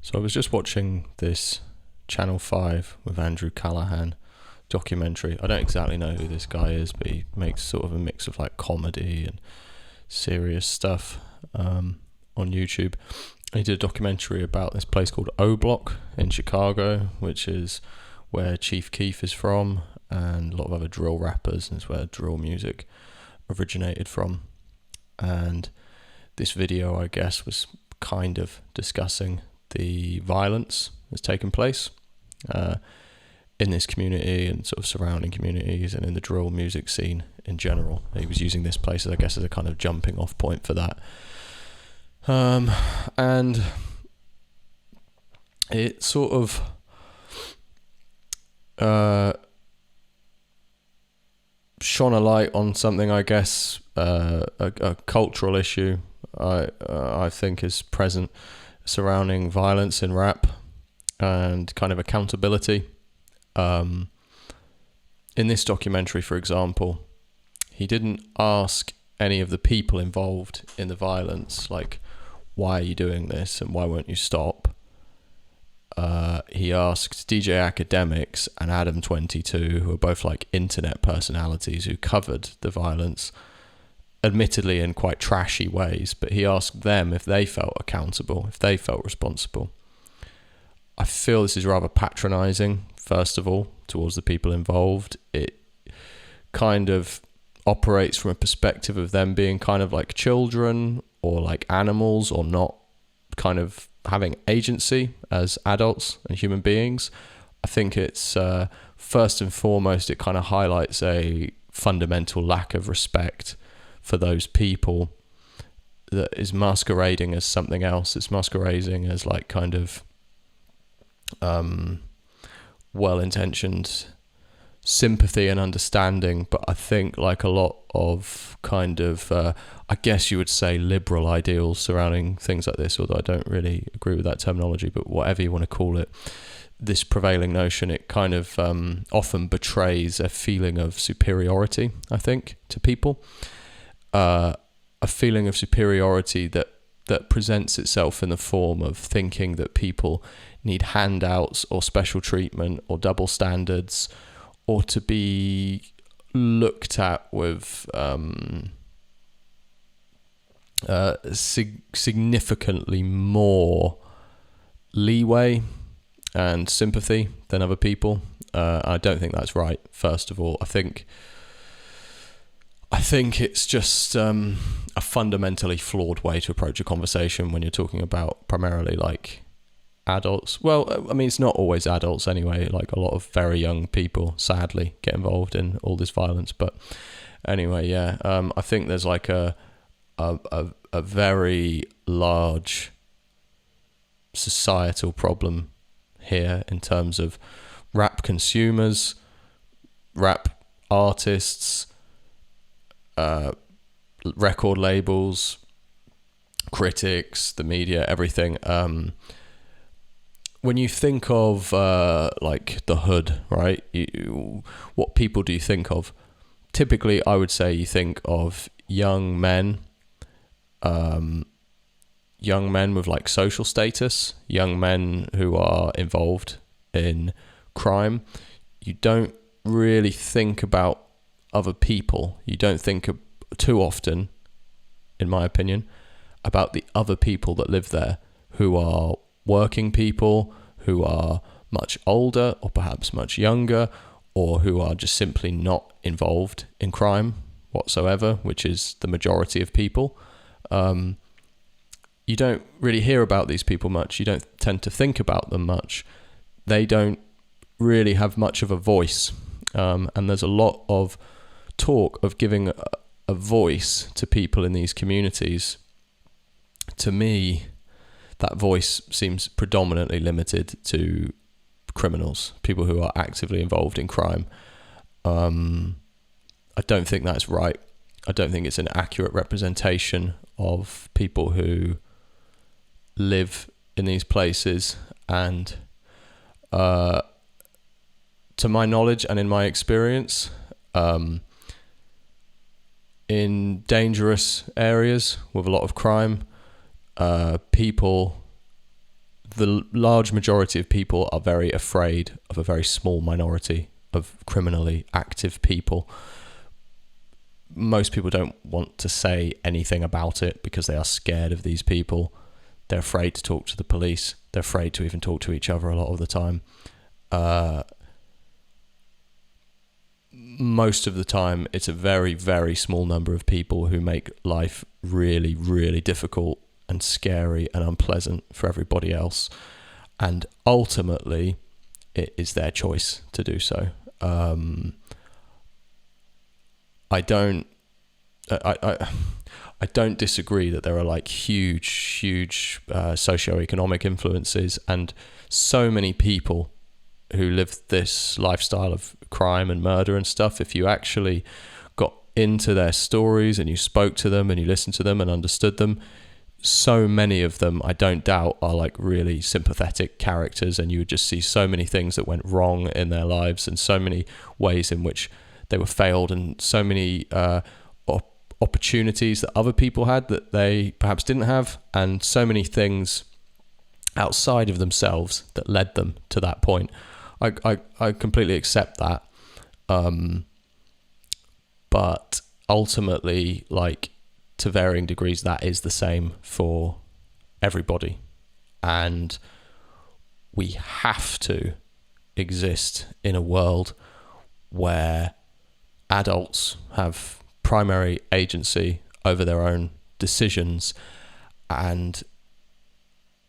So I was just watching this Channel 5 with Andrew Callahan documentary. I don't exactly know who this guy is, but he makes sort of a mix of like comedy and serious stuff on YouTube. He did a documentary about this place called O Block in Chicago, which is where Chief Keef is from, and a lot of other drill rappers, and it's where drill music originated from. And this video, I guess, was kind of discussing the violence that's taken place in this community and sort of surrounding communities and in the drill music scene in general. He was using this place, I guess, as a kind of jumping off point for that. And it sort of shone a light on something, I guess, a cultural issue I think is present surrounding violence in rap and kind of accountability. In this documentary, for example, he didn't ask any of the people involved in the violence, like, why are you doing this and why won't you stop? He asked DJ Academics and Adam22, who are both like internet personalities who covered the violence, admittedly in quite trashy ways, but he asked them if they felt accountable, if they felt responsible. I feel this is rather patronising, first of all, towards the people involved. It kind of operates from a perspective of them being kind of like children or like animals, or not kind of having agency as adults and human beings. I think it's first and foremost, it kind of highlights a fundamental lack of respect for those people that is masquerading as something else. It's masquerading as like kind of well-intentioned sympathy and understanding, but I think like a lot of kind of I guess you would say liberal ideals surrounding things like this, although I don't really agree with that terminology, but whatever you want to call it, this prevailing notion, it kind of often betrays a feeling of superiority, I think, to people. A feeling of superiority that presents itself in the form of thinking that people need handouts or special treatment or double standards, or to be looked at with significantly more leeway and sympathy than other people. I don't think that's right, first of all. I think it's just a fundamentally flawed way to approach a conversation when you're talking about primarily like adults. Well, I mean, it's not always adults anyway. Like a lot of very young people, sadly, get involved in all this violence. But anyway, yeah, I think there's like a very large societal problem here in terms of rap consumers, rap artists, record labels, critics, the media, everything. When you think of like the hood, right? What people do you think of? Typically, I would say you think of young men with like social status, young men who are involved in crime. You don't really think about other people. You don't think too often, in my opinion, about the other people that live there, who are working people, who are much older or perhaps much younger, or who are just simply not involved in crime whatsoever, which is the majority of people. You don't really hear about these people much. You don't tend to think about them much. They don't really have much of a voice. And there's a lot of talk of giving a voice to people in these communities. To me, that voice seems predominantly limited to criminals, people who are actively involved in crime. I don't think that's right. I don't think it's an accurate representation of people who live in these places. And to my knowledge and in my experience, in dangerous areas with a lot of crime, people the large majority of people are very afraid of a very small minority of criminally active people. Most people don't want to say anything about it because they are scared of these people. They're afraid to talk to the police. They're afraid to even talk to each other a lot of the time. Most of the time, it's a very, very small number of people who make life really, really difficult and scary and unpleasant for everybody else. And ultimately, it is their choice to do so. I don't disagree that there are like huge socioeconomic influences, and so many people who live this lifestyle of crime and murder and stuff. If you actually got into their stories and you spoke to them and you listened to them and understood them, so many of them, I don't doubt, are like really sympathetic characters, and you would just see so many things that went wrong in their lives and so many ways in which they were failed, and so many opportunities that other people had that they perhaps didn't have, and so many things outside of themselves that led them to that point. I completely accept that. But ultimately, like, to varying degrees, that is the same for everybody. And we have to exist in a world where adults have primary agency over their own decisions, and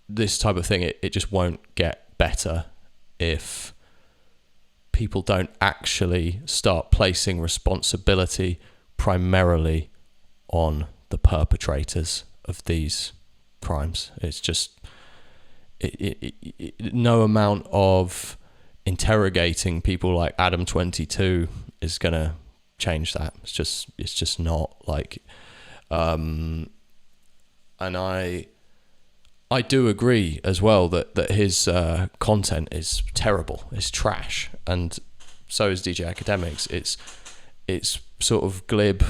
this type of thing, it just won't get better if people don't actually start placing responsibility primarily on the perpetrators of these crimes. It's just no amount of interrogating people like Adam 22 is gonna change that. It's just not like, and I do agree as well that his content is terrible. It's trash, and so is DJ Academics. It's sort of glib,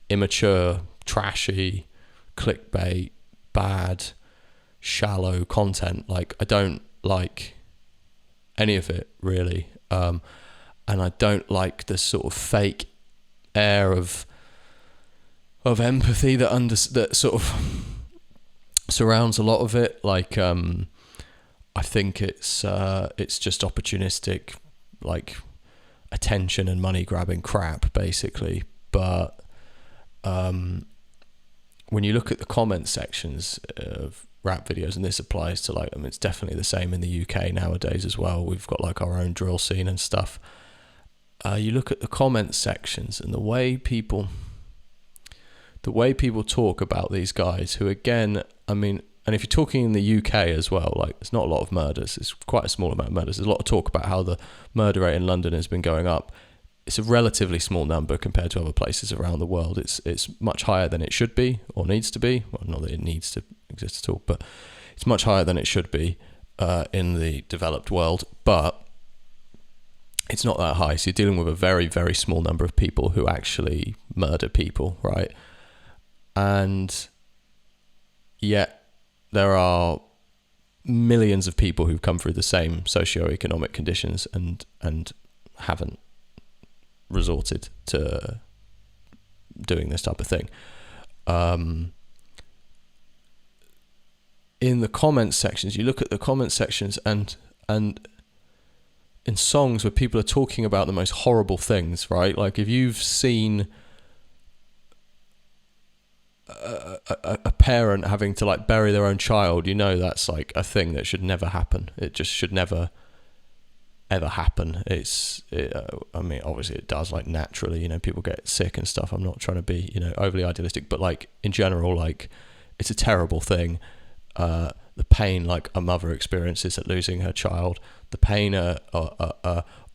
immature, trashy, clickbait, bad, shallow content. Like, I don't like any of it really, and I don't like the sort of fake air of empathy that sort of surrounds a lot of it. Like, I think it's just opportunistic, like, attention and money grabbing crap, basically. But when you look at the comment sections of rap videos, and this applies to, like, I mean, it's definitely the same in the UK nowadays as well. We've got like our own drill scene and stuff. You look at the comment sections and the way people talk about these guys, who, again, I mean, and if you're talking in the UK as well, like, there's not a lot of murders. It's quite a small amount of murders. There's a lot of talk about how the murder rate in London has been going up. It's a relatively small number compared to other places around the world. It's much higher than it should be, or needs to be. Well, not that it needs to exist at all, but it's much higher than it should be in the developed world. But it's not that high. So you're dealing with a very, very small number of people who actually murder people, right? And yet there are millions of people who've come through the same socioeconomic conditions and haven't resorted to doing this type of thing. In the comment sections, you look at the comment sections, and in songs where people are talking about the most horrible things, right? Like, if you've seen a parent having to, like, bury their own child, you know that's like a thing that should never happen. It just should never ever happen. I mean, obviously it does, like, naturally, you know, people get sick and stuff. I'm not trying to be, you know, overly idealistic, but, like, in general, like, it's a terrible thing. The pain, like, a mother experiences at losing her child, the pain a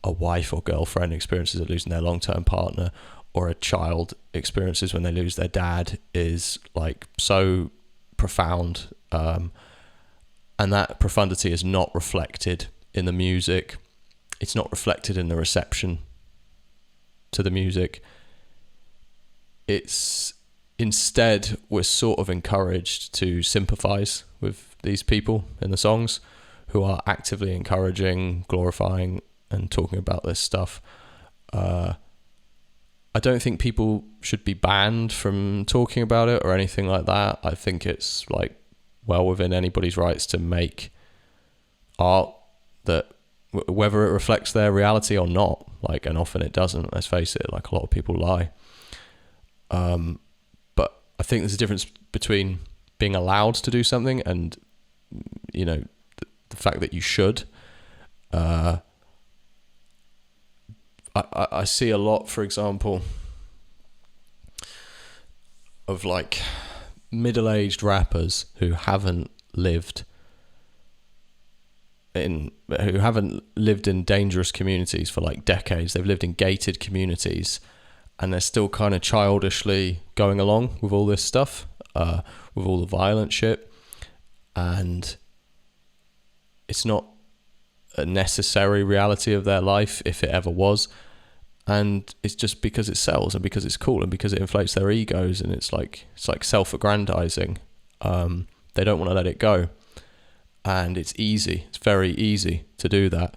wife or girlfriend experiences at losing their long-term partner, or a child experiences when they lose their dad, is, like, so profound, and that profundity is not reflected in the music. It's not reflected in the reception to the music. It's, instead, we're sort of encouraged to sympathize with these people in the songs who are actively encouraging, glorifying, and talking about this stuff. I don't think people should be banned from talking about it or anything like that. I think it's like well within anybody's rights to make art that whether it reflects their reality or not, like, and often it doesn't, let's face it, like a lot of people lie. But I think there's a difference between being allowed to do something and, you know, the fact that you should. I see a lot, for example, of like middle-aged rappers who haven't lived in dangerous communities for like decades. They've lived in gated communities, and they're still kind of childishly going along with all this stuff, with all the violent shit, and it's not a necessary reality of their life if it ever was, and it's just because it sells and because it's cool and because it inflates their egos, and it's like self-aggrandizing. They don't want to let it go, and it's very easy to do that.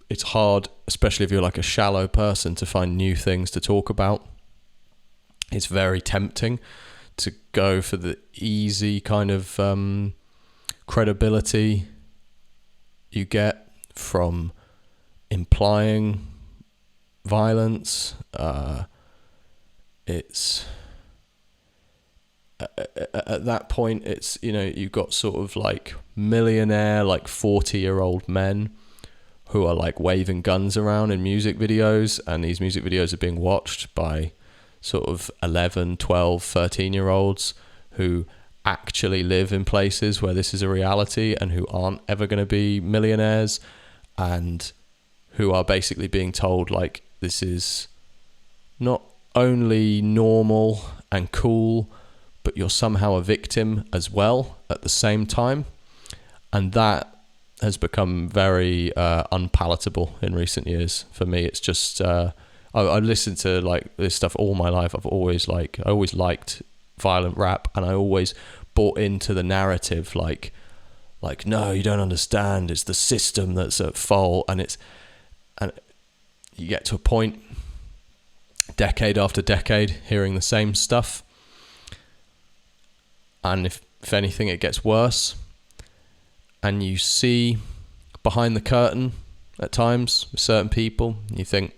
It's hard, especially if you're like a shallow person, to find new things to talk about. It's very tempting to go for the easy kind of credibility you get from implying violence. It's at that point, it's, you know, you've got sort of like millionaire, like 40-year-old men who are like waving guns around in music videos, and these music videos are being watched by sort of 11, 12, 13-year-olds who actually live in places where this is a reality and who aren't ever going to be millionaires, and who are basically being told like this is not only normal and cool, but you're somehow a victim as well at the same time. And that has become very unpalatable in recent years for me. It's just I listened to like this stuff all my life. I always liked violent rap, and I always bought into the narrative like no, you don't understand, it's the system that's at fault. And you get to a point, decade after decade, hearing the same stuff, and if anything, it gets worse. And you see behind the curtain at times with certain people, you think,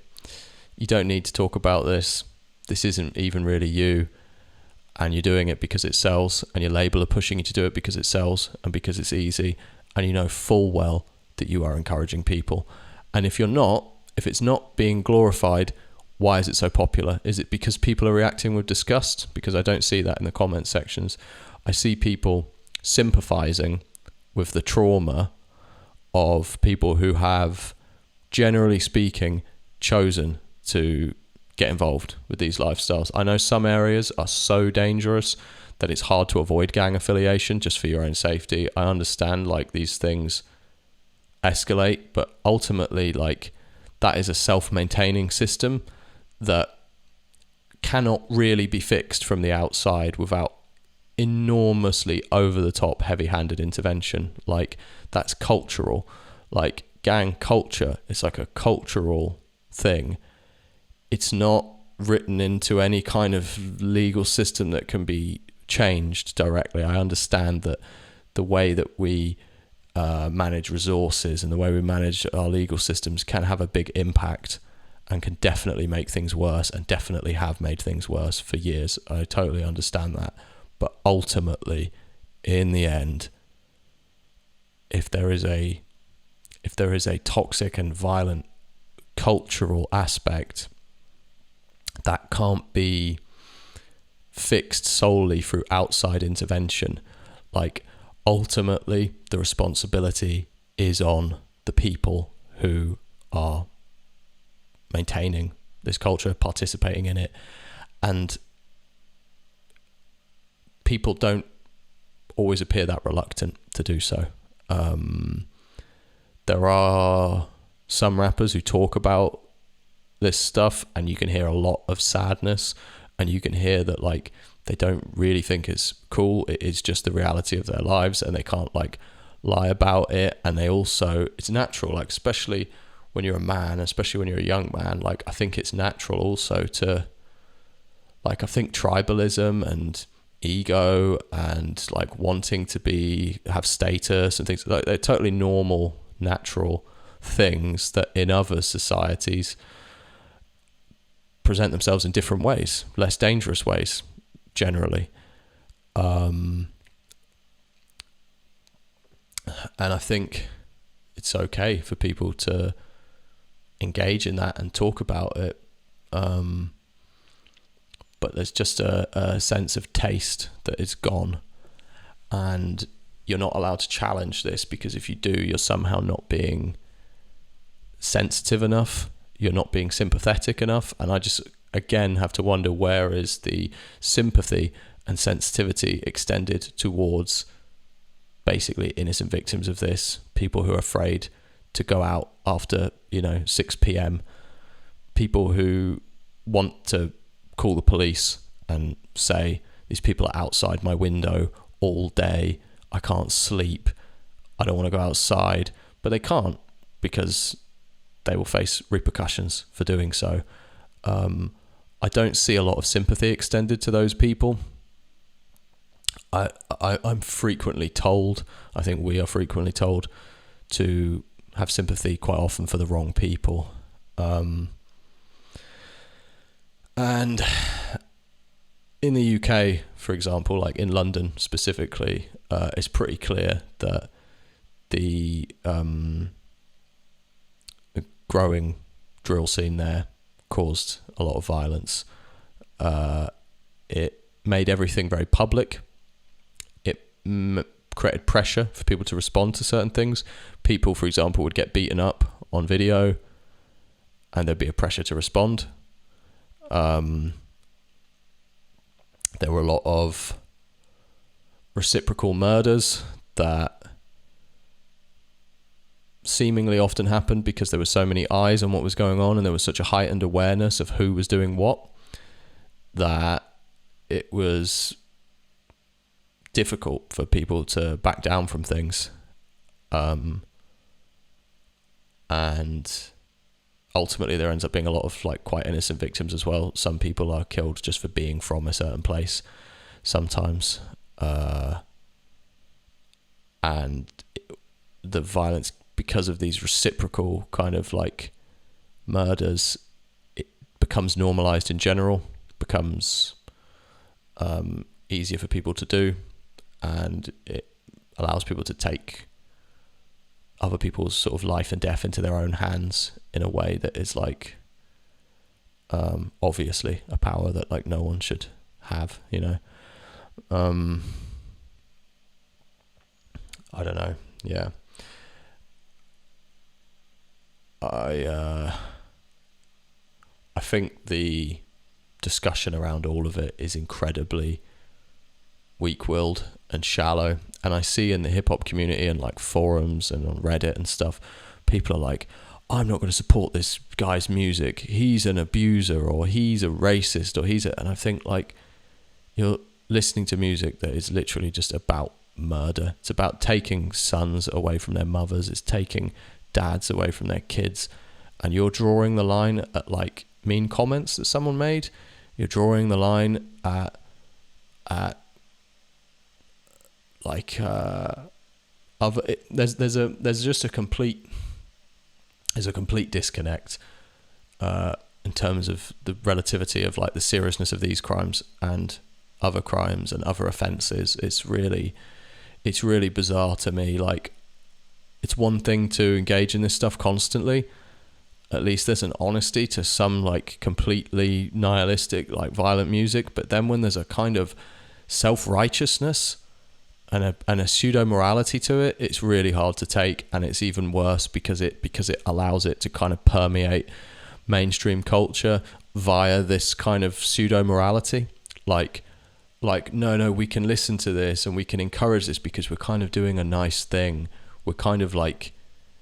you don't need to talk about this. This isn't even really you. And you're doing it because it sells, and your label are pushing you to do it because it sells and because it's easy. And you know full well that you are encouraging people. And if it's not being glorified, why is it so popular? Is it because people are reacting with disgust? Because I don't see that in the comment sections. I see people sympathizing with the trauma of people who have, generally speaking, chosen to get involved with these lifestyles. I know some areas are so dangerous that it's hard to avoid gang affiliation just for your own safety. I understand like these things escalate, but ultimately like that is a self-maintaining system that cannot really be fixed from the outside without enormously over-the-top heavy-handed intervention. Like that's cultural. Like gang culture, it's like a cultural thing. It's not written into any kind of legal system that can be changed directly. I understand that the way that we manage resources and the way we manage our legal systems can have a big impact and can definitely make things worse, and definitely have made things worse for years. I totally understand that. But ultimately, in the end, if there is a toxic and violent cultural aspect that can't be fixed solely through outside intervention, like ultimately the responsibility is on the people who are maintaining this culture, participating in it. And people don't always appear that reluctant to do so. There are some rappers who talk about this stuff, and you can hear a lot of sadness, and you can hear that like they don't really think is cool. It is just the reality of their lives, and they can't like lie about it. And they also, it's natural, like especially when you're a man, especially when you're a young man, like I think it's natural also to, like, I think tribalism and ego and like wanting to have status and things like, they're totally normal, natural things that in other societies present themselves in different ways, less dangerous ways generally. And I think it's okay for people to engage in that and talk about it. But there's just a sense of taste that is gone, and you're not allowed to challenge this, because if you do, you're somehow not being sensitive enough, you're not being sympathetic enough. And I just again have to wonder, where is the sympathy and sensitivity extended towards basically innocent victims of this, people who are afraid to go out after 6 p.m, people who want to call the police and say, these people are outside my window all day, I can't sleep, I don't want to go outside, but they can't because they will face repercussions for doing so. I don't see a lot of sympathy extended to those people. I'm frequently told, I think we are frequently told, to have sympathy quite often for the wrong people. And in the UK, for example, like in London specifically, it's pretty clear that the growing drill scene there caused a lot of violence. It made everything very public. It created pressure for people to respond to certain things. People, for example, would get beaten up on video and there'd be a pressure to respond. There were a lot of reciprocal murders that seemingly often happened because there were so many eyes on what was going on, and there was such a heightened awareness of who was doing what, that it was difficult for people to back down from things. And ultimately there ends up being a lot of like quite innocent victims as well. Some people are killed just for being from a certain place sometimes. And the violence, because of these reciprocal kind of like murders, it becomes normalized in general, becomes easier for people to do, and it allows people to take other people's sort of life and death into their own hands in a way that is like obviously a power that like no one should have, I don't know. Yeah. I think the discussion around all of it is incredibly weak-willed and shallow, and I see in the hip-hop community and like forums and on Reddit and stuff, people are like, I'm not going to support this guy's music, he's an abuser, or he's a racist, or and I think like, you're listening to music that is literally just about murder. It's about taking sons away from their mothers, it's taking dads away from their kids, and you're drawing the line at like mean comments that someone made. You're drawing the line at like other. There's a complete disconnect in terms of the relativity of like the seriousness of these crimes and other crimes and other offences. It's really bizarre to me. Like, it's one thing to engage in this stuff constantly. At least there's an honesty to some like completely nihilistic, like violent music. But then when there's a kind of self-righteousness and a pseudo-morality to it, it's really hard to take. And it's even worse because it allows it to kind of permeate mainstream culture via this kind of pseudo-morality. Like no, we can listen to this and we can encourage this because we're kind of doing a nice thing. We're kind of like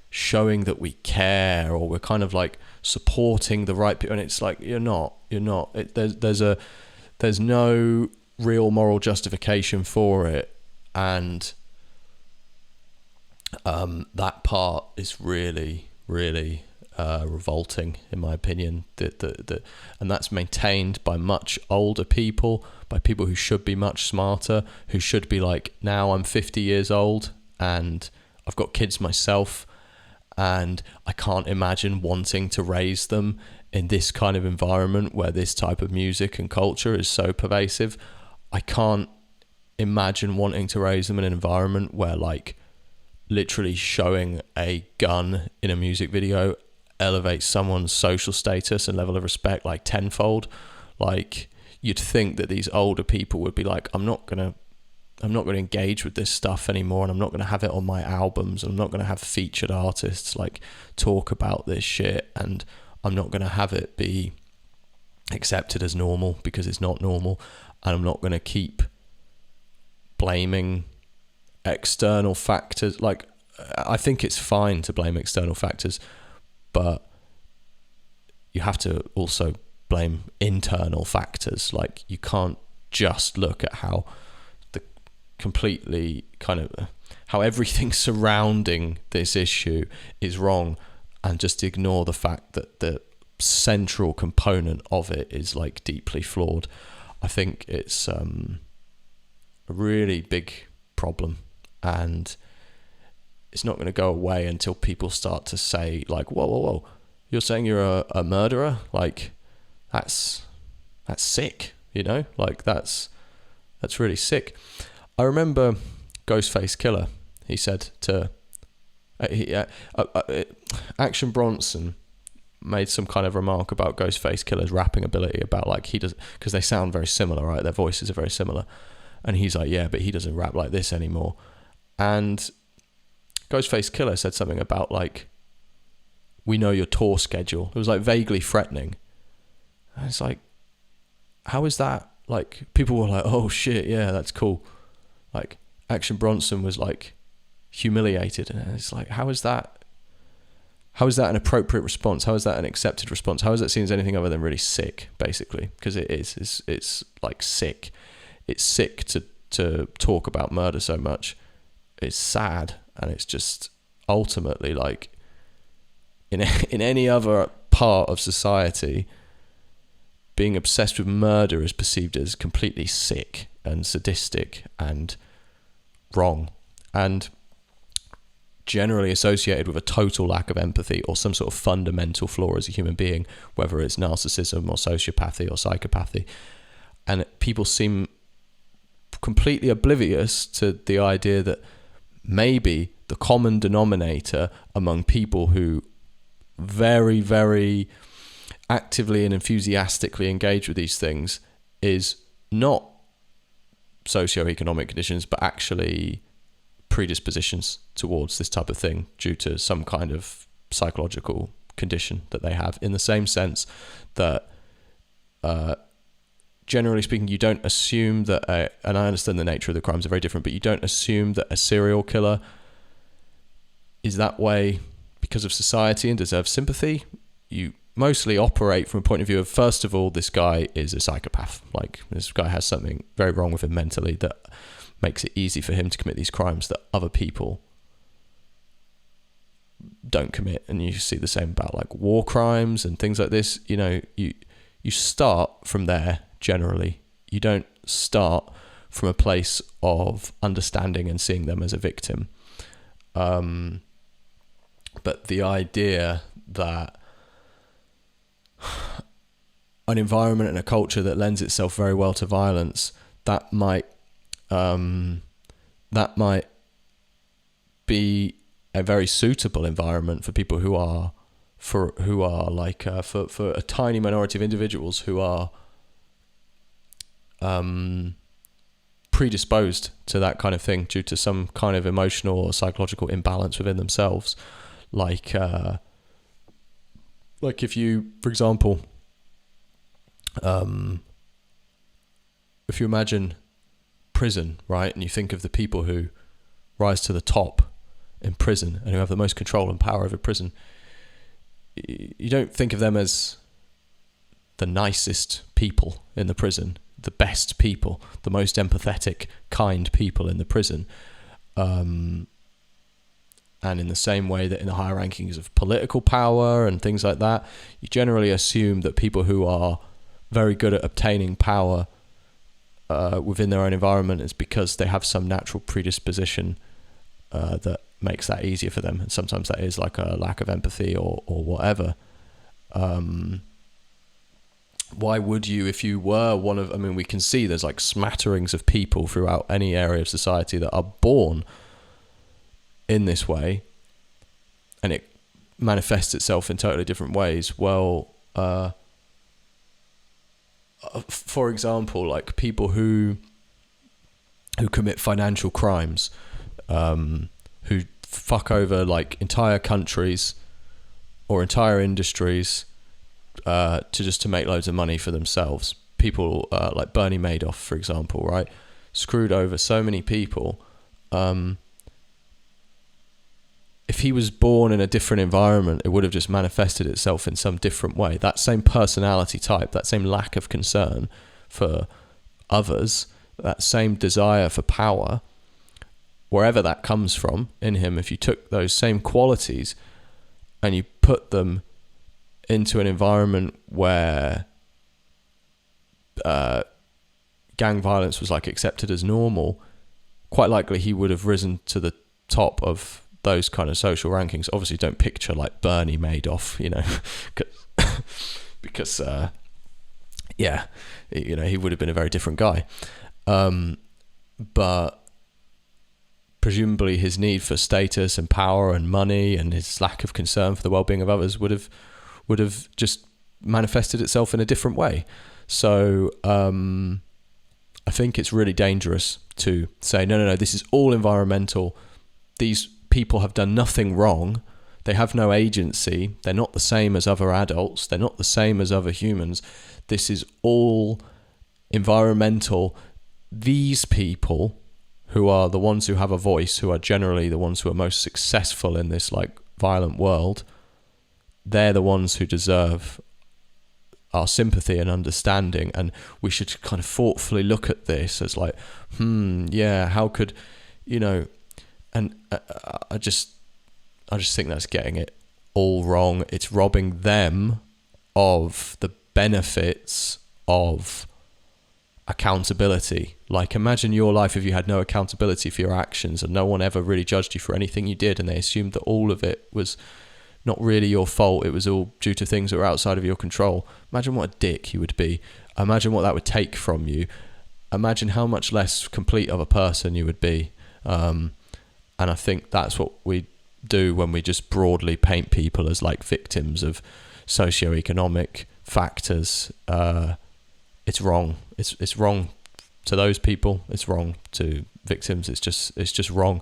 showing that we care, or we're kind of like supporting the right people. And it's like, you're not. There's no real moral justification for it, and that part is really, really revolting, in my opinion. And that's maintained by much older people, by people who should be much smarter, who should be like, now I'm 50 years old and I've got kids myself, and I can't imagine wanting to raise them in this kind of environment where this type of music and culture is so pervasive. I can't imagine wanting to raise them in an environment where like literally showing a gun in a music video elevates someone's social status and level of respect like tenfold. Like, you'd think that these older people would be like, I'm not gonna engage with this stuff anymore, and I'm not gonna have it on my albums, and I'm not gonna have featured artists like talk about this shit, and I'm not gonna have it be accepted as normal because it's not normal, and I'm not gonna keep blaming external factors. Like, I think it's fine to blame external factors, but you have to also blame internal factors. Like, you can't just look at how the completely kind of how everything surrounding this issue is wrong and just ignore the fact that the central component of it is like deeply flawed. I think it's a really big problem, and it's not going to go away until people start to say like, whoa, you're saying you're a murderer? Like, that's sick, you know? Like, that's really sick. I remember Ghostface Killer, he said to Action Bronson made some kind of remark about Ghostface Killer's rapping ability, about like, he does, because they sound very similar, right? Their voices are very similar. And he's like, yeah, but he doesn't rap like this anymore. And Ghostface Killer said something about like, we know your tour schedule. It was like vaguely threatening. And it's like, how is that? Like, people were like, oh shit, yeah, that's cool. Like, Action Bronson was like humiliated. And it's like, how is that an appropriate response? How is that an accepted response? How is that seen as anything other than really sick, basically? Because it is. It's like sick. It's sick to talk about murder so much. It's sad, and it's just ultimately like, in any other part of society, being obsessed with murder is perceived as completely sick and sadistic and wrong, and generally associated with a total lack of empathy or some sort of fundamental flaw as a human being, whether it's narcissism or sociopathy or psychopathy. And people seem completely oblivious to the idea that maybe the common denominator among people who very, very actively and enthusiastically engage with these things is not socioeconomic conditions, but actually predispositions towards this type of thing due to some kind of psychological condition that they have, in the same sense that generally speaking, you don't assume that and I understand the nature of the crimes are very different, but you don't assume that a serial killer is that way because of society and deserves sympathy. You mostly operate from a point of view of, first of all, this guy is a psychopath. Like, this guy has something very wrong with him mentally that makes it easy for him to commit these crimes that other people don't commit. And you see the same about like war crimes and things like this. You know, you start from there generally. You don't start from a place of understanding and seeing them as a victim. But the idea that an environment and a culture that lends itself very well to violence, that might be a very suitable environment for people who are for a tiny minority of individuals who are predisposed to that kind of thing due to some kind of emotional or psychological imbalance within themselves. Like if you, for example, if you imagine prison, right, and you think of the people who rise to the top in prison and who have the most control and power over prison, you don't think of them as the nicest people in the prison. the best people, the most empathetic, kind people in the prison. And in the same way that in the higher rankings of political power and things like that, you generally assume that people who are very good at obtaining power within their own environment is because they have some natural predisposition that makes that easier for them. And sometimes that is like a lack of empathy or whatever. Why would you, if you were one of, I mean, we can see there's like smatterings of people throughout any area of society that are born in this way, and it manifests itself in totally different ways. Well, for example, like people who commit financial crimes, who fuck over like entire countries or entire industries to make loads of money for themselves. People like Bernie Madoff, for example, right? Screwed over so many people. If he was born in a different environment, it would have just manifested itself in some different way. That same personality type, that same lack of concern for others, that same desire for power, wherever that comes from in him, if you took those same qualities and you put them into an environment where gang violence was like accepted as normal, quite likely he would have risen to the top of those kind of social rankings. Obviously don't picture like Bernie Madoff, you know, because yeah, you know, he would have been a very different guy. But presumably his need for status and power and money and his lack of concern for the well-being of others would have just manifested itself in a different way. So I think it's really dangerous to say, no, this is all environmental. These people have done nothing wrong. They have no agency. They're not the same as other adults. They're not the same as other humans. This is all environmental. These people, who are the ones who have a voice, who are generally the ones who are most successful in this like violent world, they're the ones who deserve our sympathy and understanding. And we should kind of thoughtfully look at this as like, yeah, how could, you know, and I just think that's getting it all wrong. It's robbing them of the benefits of accountability. Like, imagine your life if you had no accountability for your actions and no one ever really judged you for anything you did, and they assumed that all of it was not really your fault. It was all due to things that were outside of your control. Imagine what a dick you would be. Imagine what that would take from you. Imagine how much less complete of a person you would be. And I think that's what we do when we just broadly paint people as like victims of socioeconomic factors. It's wrong. It's wrong to those people. It's wrong to victims. It's just wrong.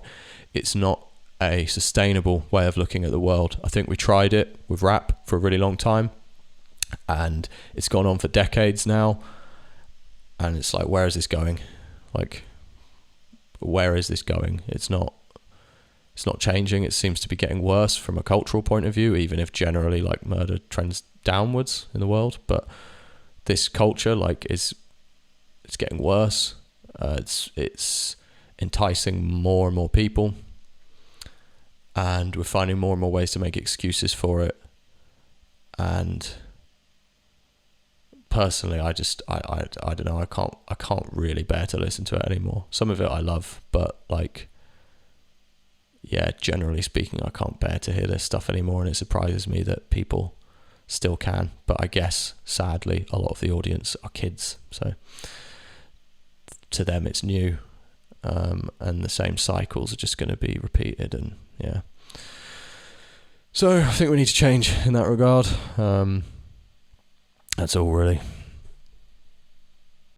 It's not a sustainable way of looking at the world. I think we tried it with rap for a really long time, and it's gone on for decades now. And it's like, where is this going? Like, where is this going? It's not changing. It seems to be getting worse from a cultural point of view, even if generally like murder trends downwards in the world. But this culture like it's getting worse. It's enticing more and more people, and we're finding more and more ways to make excuses for it. And personally, I don't know. I can't really bear to listen to it anymore. Some of it I love, but like, yeah, generally speaking, I can't bear to hear this stuff anymore, and it surprises me that people still can. But I guess, sadly, a lot of the audience are kids, so to them it's new, and the same cycles are just going to be repeated, and yeah. So I think we need to change in that regard. That's all, really.